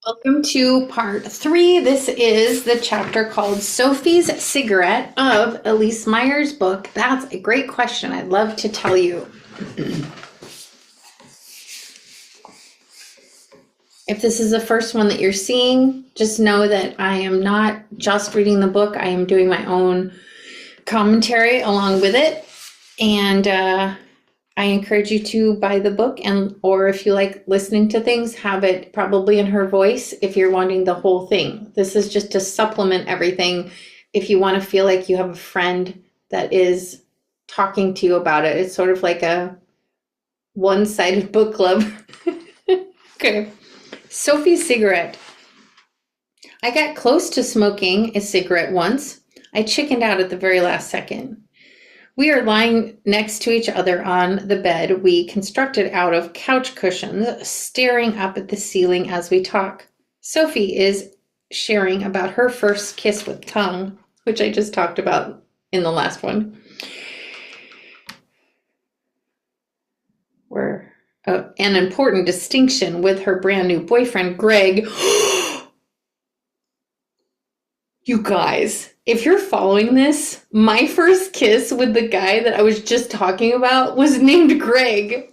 Welcome to part 3. This is the chapter called Sophie's Cigarette of Elyse Meyer's book. That's a great question. I'd love to tell you. If this is the first one that you're seeing, just know that I am not just reading the book. I am doing my own commentary along with it. And I encourage you to buy the book, or if you like listening to things, have it probably in her voice if you're wanting the whole thing. This is just to supplement everything if you want to feel like you have a friend that is talking to you about it. It's sort of like a one-sided book club. Okay. Sophie's cigarette. I got close to smoking a cigarette once. I chickened out at the very last second. We are lying next to each other on the bed we constructed out of couch cushions, staring up at the ceiling as we talk. Sophie is sharing about her first kiss with tongue, which I just talked about in the last one. Where an important distinction with her brand new boyfriend, Greg. You guys, if you're following this, my first kiss with the guy that I was just talking about was named Greg.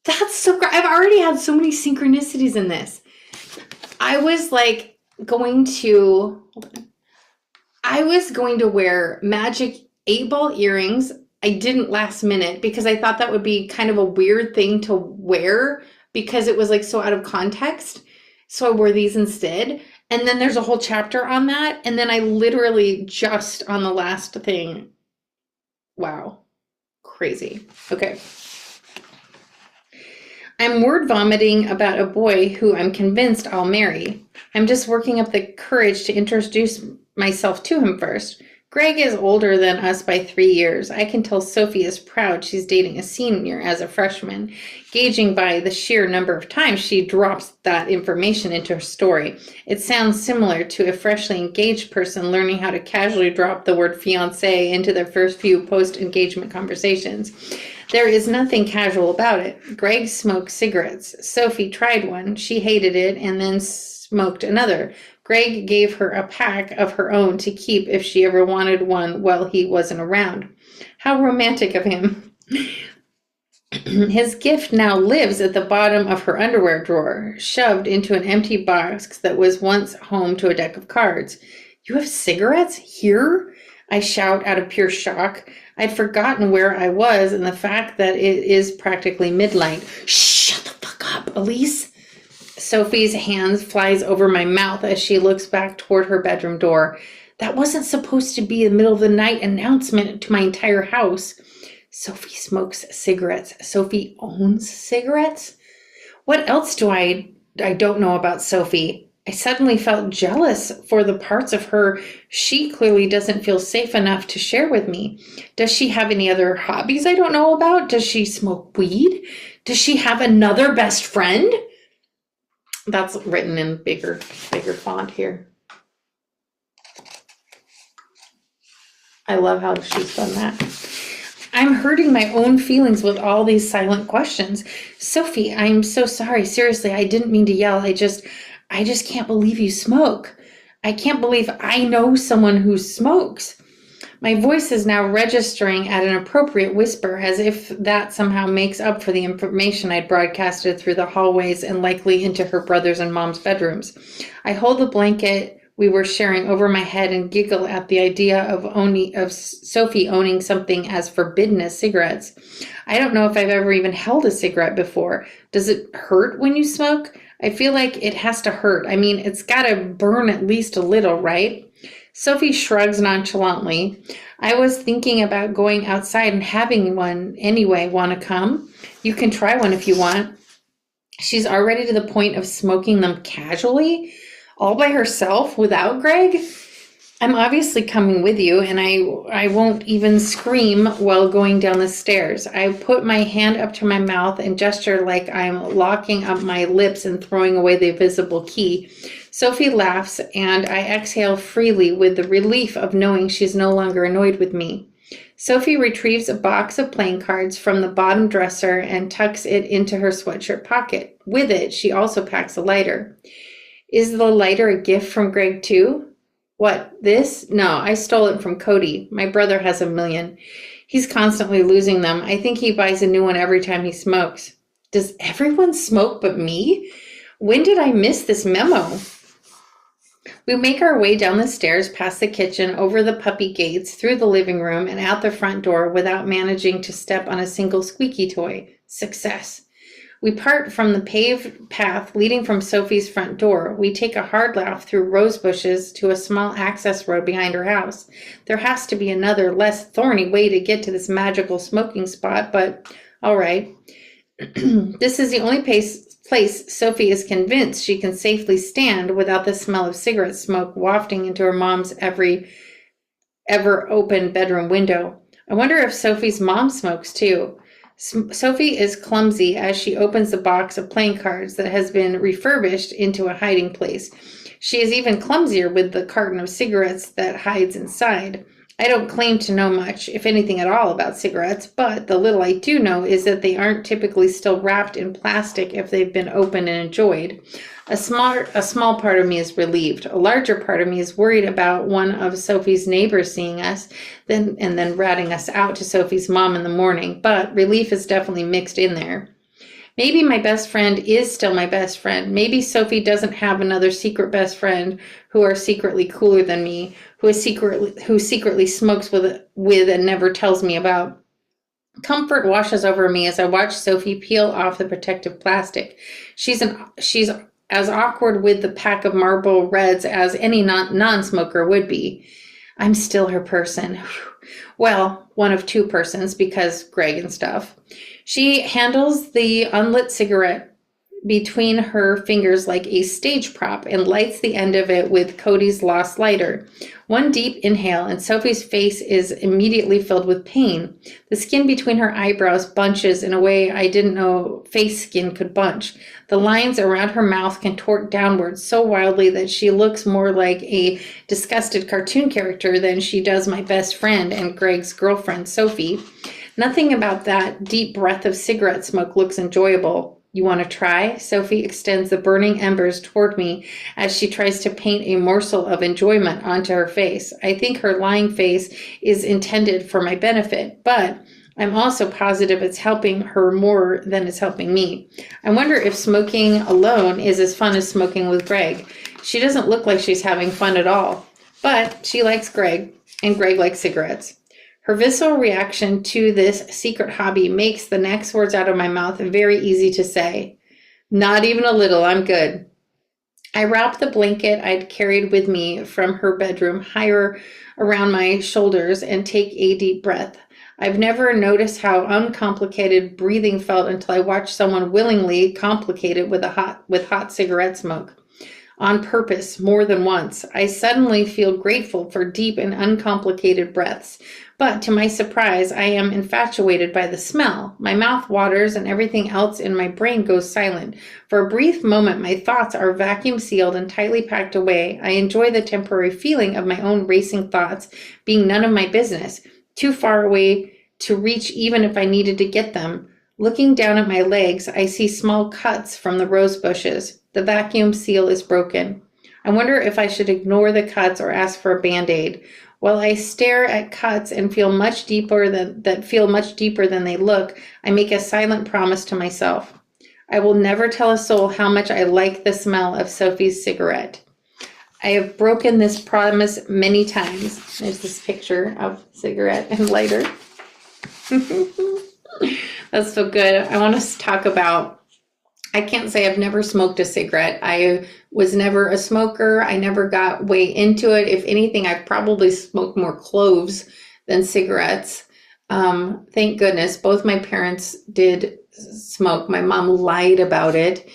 That's so great. I've already had so many synchronicities in this. I was going to wear magic 8-ball earrings. I didn't last minute because I thought that would be kind of a weird thing to wear because it was so out of context. So I wore these instead. And then there's a whole chapter on that. And then I literally just on the last thing. Wow. Crazy. Okay. I'm word vomiting about a boy who I'm convinced I'll marry. I'm just working up the courage to introduce myself to him first. Greg is older than us by 3 years. I can tell Sophie is proud she's dating a senior as a freshman, gauging by the sheer number of times she drops that information into her story. It sounds similar to a freshly engaged person learning how to casually drop the word fiancé into their first few post-engagement conversations. There is nothing casual about it. Greg smokes cigarettes. Sophie tried one. She hated it and then smoked another. Greg gave her a pack of her own to keep if she ever wanted one while he wasn't around. How romantic of him. His gift now lives at the bottom of her underwear drawer, shoved into an empty box that was once home to a deck of cards. You have cigarettes here? I shout out of pure shock. I'd forgotten where I was and the fact that it is practically midnight. Shut the fuck up, Elyse. Sophie's hand flies over my mouth as she looks back toward her bedroom door. That wasn't supposed to be a middle of the night announcement to my entire house. Sophie smokes cigarettes. Sophie owns cigarettes? What else do I don't know about Sophie? I suddenly felt jealous for the parts of her she clearly doesn't feel safe enough to share with me. Does she have any other hobbies I don't know about? Does she smoke weed? Does she have another best friend? That's written in bigger font here. I love how she's done that. I'm hurting my own feelings with all these silent questions. Sophie, I'm so sorry. Seriously, I didn't mean to yell. I just can't believe you smoke. I can't believe I know someone who smokes. My voice is now registering at an appropriate whisper, as if that somehow makes up for the information I'd broadcasted through the hallways and likely into her brother's and mom's bedrooms. I hold the blanket we were sharing over my head and giggle at the idea of Sophie owning something as forbidden as cigarettes. I don't know if I've ever even held a cigarette before. Does it hurt when you smoke? I feel like it has to hurt. I mean, it's got to burn at least a little, right? Sophie shrugs nonchalantly. I was thinking about going outside and having one anyway. Want to come? You can try one if you want. She's already to the point of smoking them casually, all by herself without Greg. I'm obviously coming with you, and I won't even scream while going down the stairs. I put my hand up to my mouth and gesture like I'm locking up my lips and throwing away the invisible key. Sophie laughs, and I exhale freely with the relief of knowing she's no longer annoyed with me. Sophie retrieves a box of playing cards from the bottom dresser and tucks it into her sweatshirt pocket. With it, she also packs a lighter. Is the lighter a gift from Greg too? What, this? No, I stole it from Cody. My brother has a million. He's constantly losing them. I think he buys a new one every time he smokes. Does everyone smoke but me? When did I miss this memo? We make our way down the stairs, past the kitchen, over the puppy gates, through the living room, and out the front door without managing to step on a single squeaky toy. Success. We part from the paved path leading from Sophie's front door. We take a hard left through rose bushes to a small access road behind her house. There has to be another, less thorny way to get to this magical smoking spot, but all right. This is the only place Sophie is convinced she can safely stand without the smell of cigarette smoke wafting into her mom's ever open bedroom window. I wonder if Sophie's mom smokes too. Sophie is clumsy as she opens the box of playing cards that has been refurbished into a hiding place. She is even clumsier with the carton of cigarettes that hides inside. I don't claim to know much, if anything at all, about cigarettes, but the little I do know is that they aren't typically still wrapped in plastic if they've been opened and enjoyed. A small part of me is relieved. A larger part of me is worried about one of Sophie's neighbors seeing us, and then ratting us out to Sophie's mom in the morning, but relief is definitely mixed in there. Maybe my best friend is still my best friend. Maybe Sophie doesn't have another secret best friend who are secretly cooler than me, who secretly smokes with and never tells me about. Comfort washes over me as I watch Sophie peel off the protective plastic. She's as awkward with the pack of Marlboro Reds as any non-smoker would be. I'm still her person. Well, one of two persons because Greg and stuff. She handles the unlit cigarette between her fingers like a stage prop and lights the end of it with Cody's lost lighter. One deep inhale and Sophie's face is immediately filled with pain. The skin between her eyebrows bunches in a way I didn't know face skin could bunch. The lines around her mouth contort downwards so wildly that she looks more like a disgusted cartoon character than she does my best friend and Greg's girlfriend, Sophie. Nothing about that deep breath of cigarette smoke looks enjoyable. You want to try? Sophie extends the burning embers toward me as she tries to paint a morsel of enjoyment onto her face. I think her lying face is intended for my benefit, but I'm also positive it's helping her more than it's helping me. I wonder if smoking alone is as fun as smoking with Greg. She doesn't look like she's having fun at all, but she likes Greg, and Greg likes cigarettes. Her visceral reaction to this secret hobby makes the next words out of my mouth very easy to say. Not even a little, I'm good. I wrap the blanket I'd carried with me from her bedroom higher around my shoulders and take a deep breath. I've never noticed how uncomplicated breathing felt until I watched someone willingly complicate it with hot cigarette smoke. On purpose, more than once. I suddenly feel grateful for deep and uncomplicated breaths. But to my surprise, I am infatuated by the smell. My mouth waters and everything else in my brain goes silent. For a brief moment, my thoughts are vacuum sealed and tightly packed away. I enjoy the temporary feeling of my own racing thoughts being none of my business, too far away to reach even if I needed to get them. Looking down at my legs, I see small cuts from the rose bushes. The vacuum seal is broken. I wonder if I should ignore the cuts or ask for a Band-Aid. While I stare at cuts and feel much deeper than they look, I make a silent promise to myself. I will never tell a soul how much I like the smell of Sophie's cigarette. I have broken this promise many times. There's this picture of cigarette and lighter. That's so good. I want to talk about, I can't say I've never smoked a cigarette. I was never a smoker. I never got way into it. If anything, I've probably smoked more cloves than cigarettes. Thank goodness. Both my parents did smoke. My mom lied about it.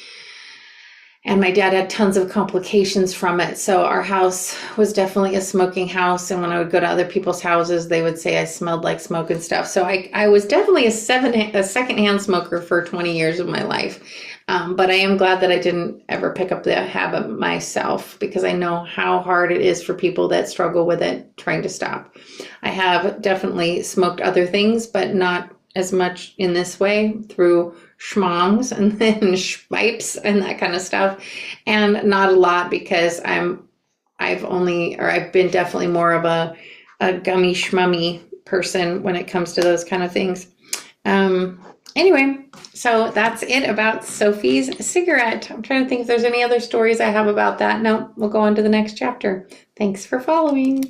And my dad had tons of complications from it. So our house was definitely a smoking house. And when I would go to other people's houses, they would say I smelled like smoke and stuff. So I was definitely a secondhand smoker for 20 years of my life. But I am glad that I didn't ever pick up the habit myself, because I know how hard it is for people that struggle with it trying to stop. I have definitely smoked other things, but not as much in this way, through schmongs and then schpipes and that kind of stuff, and not a lot, because I've been definitely more of a gummy schmummy person when it comes to those kind of things. Anyway, so that's it about Sophie's cigarette. I'm trying to think if there's any other stories I have about that. No, we'll go on to the next chapter. Thanks for following.